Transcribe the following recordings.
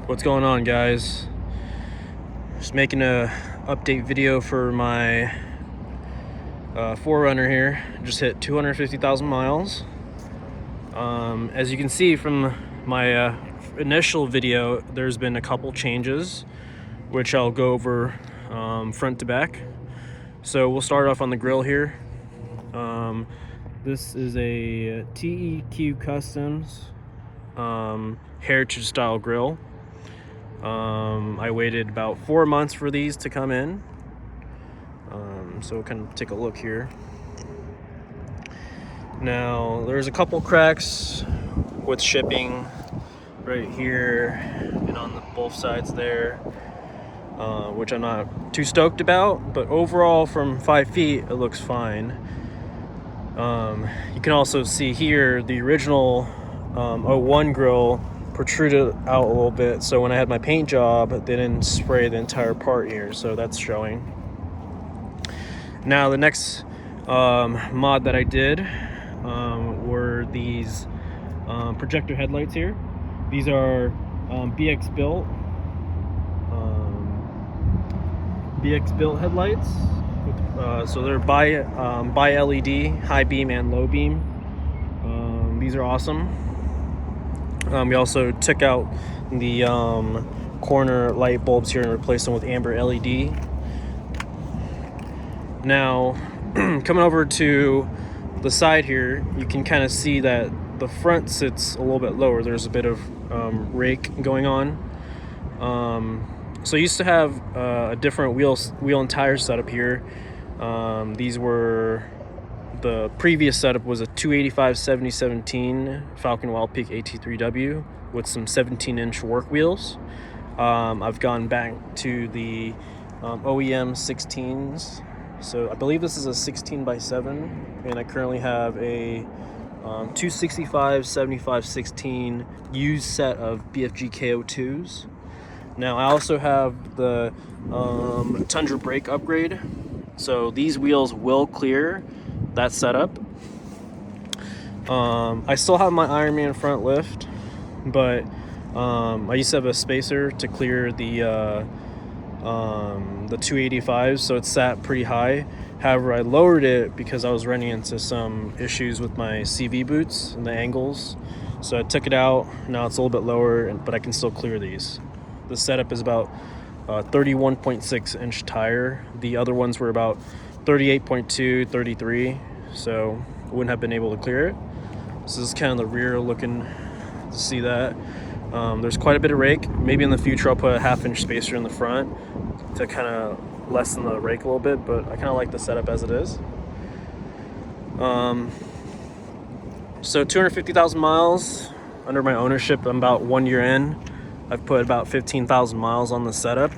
What's going on, guys? Just making a update video for my 4Runner here. Just hit 250,000 miles. As you can see from my initial video, there's been a couple changes, which I'll go over front to back. So we'll start off on the grill here. This is a TEQ Customs heritage style grill. I waited about 4 months for these to come in. So we'll kind of take a look here. Now, there's a couple cracks with shipping right here and on both sides there, which I'm not too stoked about, but overall from 5 feet, it looks fine. You can also see here the original 01 grill protruded out a little bit, so when I had my paint job, they didn't spray the entire part here, so that's showing. Now the next mod that I did were these projector headlights here. These are BX built headlights. So they're by LED, high beam and low beam. These are awesome. We also took out the corner light bulbs here and replaced them with amber LED. Now, coming over to the side here, you can kind of see that the front sits a little bit lower. There's a bit of rake going on. So I used to have a different wheel and tire setup here. These were, the previous setup was a 285 7017 Falcon Wild Peak AT3W with some 17-inch work wheels. I've gone back to the OEM 16s. So I believe this is a 16x7, and I currently have a 265 75 16 used set of BFG KO2s. Now I also have the Tundra brake upgrade, so these wheels will clear that setup. I still have my Ironman front lift, but I used to have a spacer to clear the 285, so it sat pretty high. However, I lowered it because I was running into some issues with my CV boots and the angles, so I took it out. Now it's a little bit lower, but I can still clear these. The setup is about 31.6 inch tire. The other ones were about 38.2, 33, so I wouldn't have been able to clear it. So this is kind of the rear looking to see that. There's quite a bit of rake. Maybe in the future I'll put a 1/2 inch spacer in the front to kind of lessen the rake a little bit, but I kind of like the setup as it is. So 250,000 miles under my ownership. I'm about 1 year in. I've put about 15,000 miles on the setup.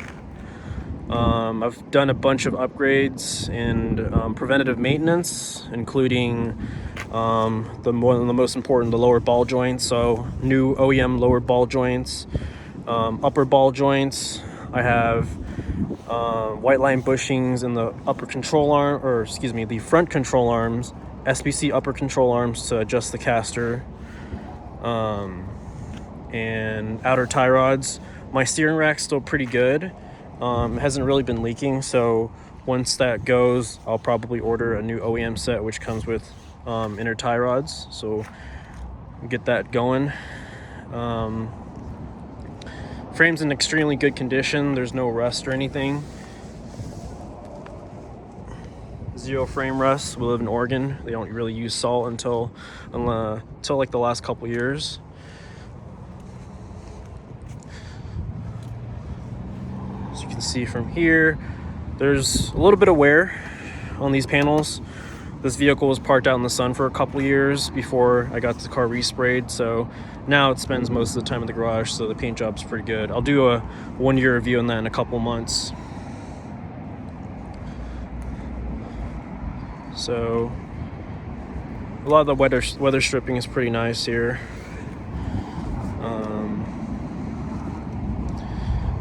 I've done a bunch of upgrades and preventative maintenance, including one of the most important, the lower ball joints. So new OEM lower ball joints, upper ball joints. I have white line bushings in the upper control arm, the front control arms, SBC upper control arms to adjust the caster, and outer tie rods. My steering rack's still pretty good. It hasn't really been leaking, so once that goes, I'll probably order a new OEM set, which comes with inner tie rods, so get that going. Frame's in extremely good condition. There's no rust or anything. Zero frame rust. We live in Oregon. They don't really use salt until like the last couple years. As you can see from here, there's a little bit of wear on these panels. This vehicle was parked out in the sun for a couple years before I got the car resprayed, so now it spends most of the time in the garage, so the paint job's pretty good. I'll do a 1 year review on that in a couple months. So a lot of the weather stripping is pretty nice here.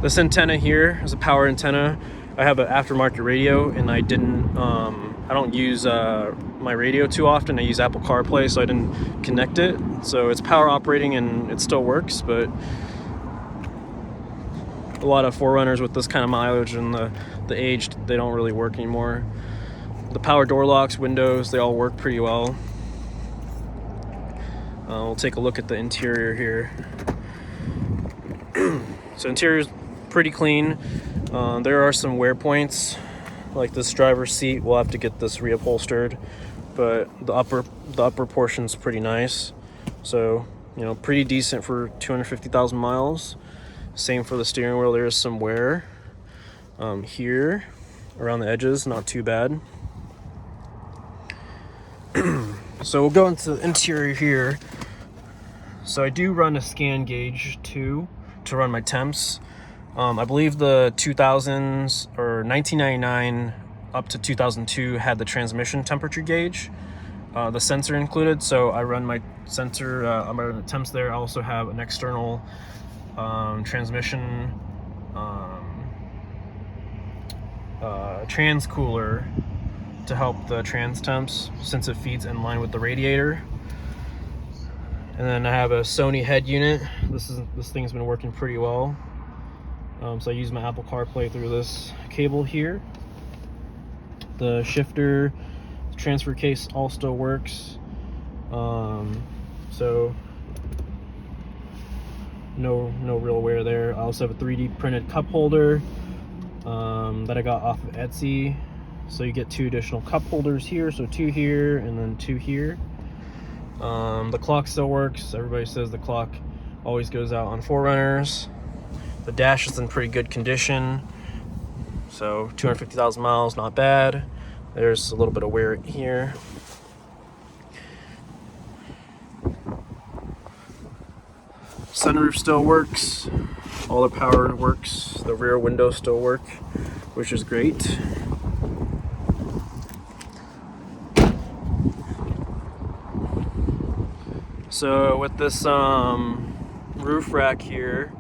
This antenna here is a power antenna. I have an aftermarket radio, and I don't use my radio too often. I use Apple CarPlay, so I didn't connect it. So it's power operating and it still works, but a lot of 4Runners with this kind of mileage and the age, they don't really work anymore. The power door locks, windows, they all work pretty well. We'll take a look at the interior here. So interior is pretty clean. There are some wear points, like this driver's seat. We'll have to get this reupholstered, but the upper portion's pretty nice. So, you know, pretty decent for 250,000 miles. Same for the steering wheel. There is some wear here around the edges, not too bad. So we'll go into the interior here. So I do run a scan gauge too to run my temps. I believe the 2000s or 1999 up to 2002 had the transmission temperature gauge, the sensor included. So I run my sensor, I'm running the temps there. I also have an external transmission trans cooler to help the trans temps, since it feeds in line with the radiator. And then I have a Sony head unit. This thing's been working pretty well. So I use my Apple CarPlay through this cable here. The shifter, transfer case all still works. So no real wear there. I also have a 3D printed cup holder that I got off of Etsy. So you get 2 additional cup holders here, so 2 here and then 2 here. The clock still works. Everybody says the clock always goes out on 4Runners. The dash is in pretty good condition. So 250,000 miles, not bad. There's a little bit of wear here. Sunroof still works. All the power works. The rear windows still work, which is great. So with this roof rack here,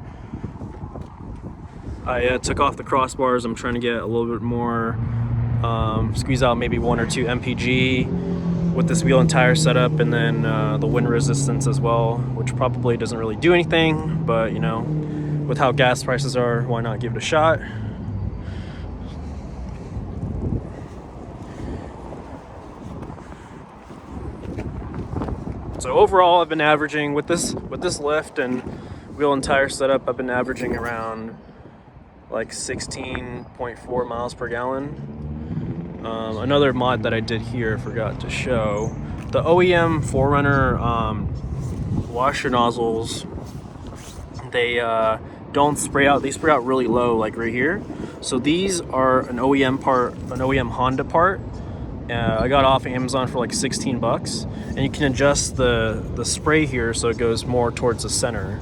I took off the crossbars. I'm trying to get a little bit more, squeeze out maybe 1 or 2 mpg with this wheel and tire setup, and then the wind resistance as well, which probably doesn't really do anything, but you know, with how gas prices are, why not give it a shot? So overall, I've been averaging with this lift and wheel and tire setup, I've been averaging around like 16.4 miles per gallon. Another mod that I did here, forgot to show, the OEM 4Runner washer nozzles, they don't spray out, they spray out really low, like right here. So these are an OEM part, an OEM Honda part. I got off Amazon for like 16 bucks, and you can adjust the spray here so it goes more towards the center,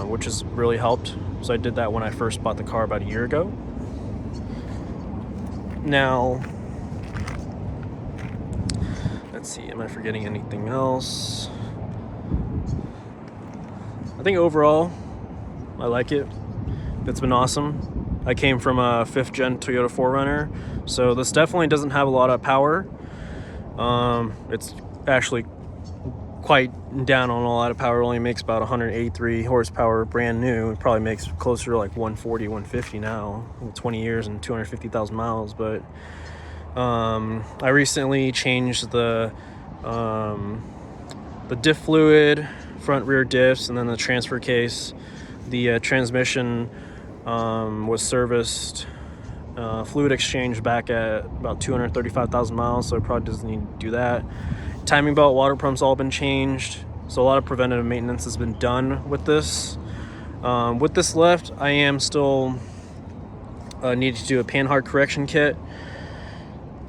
which has really helped. So I did that when I first bought the car about a year ago. Now, let's see, am I forgetting anything else? I think overall, I like it. It's been awesome. I came from a 5th gen Toyota 4Runner, so this definitely doesn't have a lot of power. It's actually quite down on a lot of power. It only makes about 183 horsepower brand new. It probably makes closer to like 140, 150 now, 20 years and 250,000 miles. But I recently changed the diff fluid, front rear diffs, and then the transfer case. The transmission was serviced, fluid exchange back at about 235,000 miles, so it probably doesn't need to do that. Timing belt, water pumps all been changed, so a lot of preventative maintenance has been done with this. With this lift, I am still needing to do a panhard correction kit,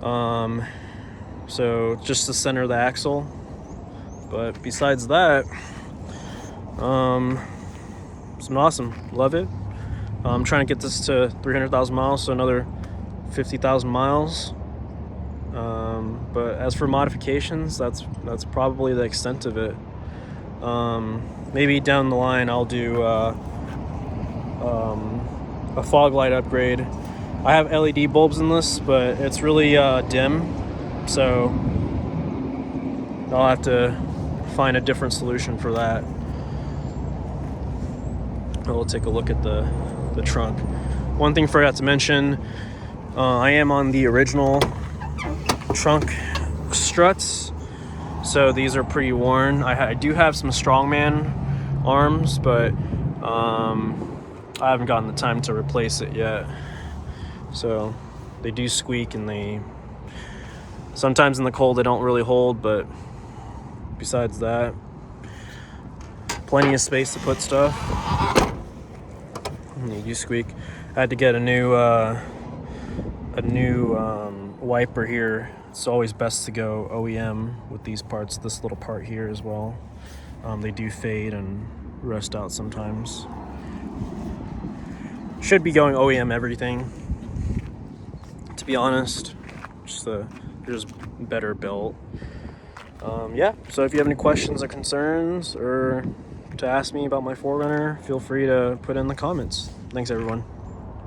so just to center the axle. But besides that, it's been awesome. Love it. I'm trying to get this to 300,000 miles, so another 50,000 miles. But as for modifications, that's probably the extent of it. Maybe down the line I'll do a fog light upgrade. I have LED bulbs in this, but it's really dim, so I'll have to find a different solution for that. We'll take a look at the the trunk. One thing I forgot to mention, I am on the original trunk struts, so these are pretty worn. I do have some strongman arms, but I haven't gotten the time to replace it yet. So they do squeak, and they sometimes in the cold they don't really hold, but besides that, plenty of space to put stuff. And they do squeak. I had to get a new wiper here. It's always best to go OEM with these parts. This little part here as well. They do fade and rust out sometimes. Should be going OEM everything, to be honest. Just better built. Yeah, so if you have any questions or concerns or to ask me about my 4Runner, feel free to put in the comments. Thanks, everyone.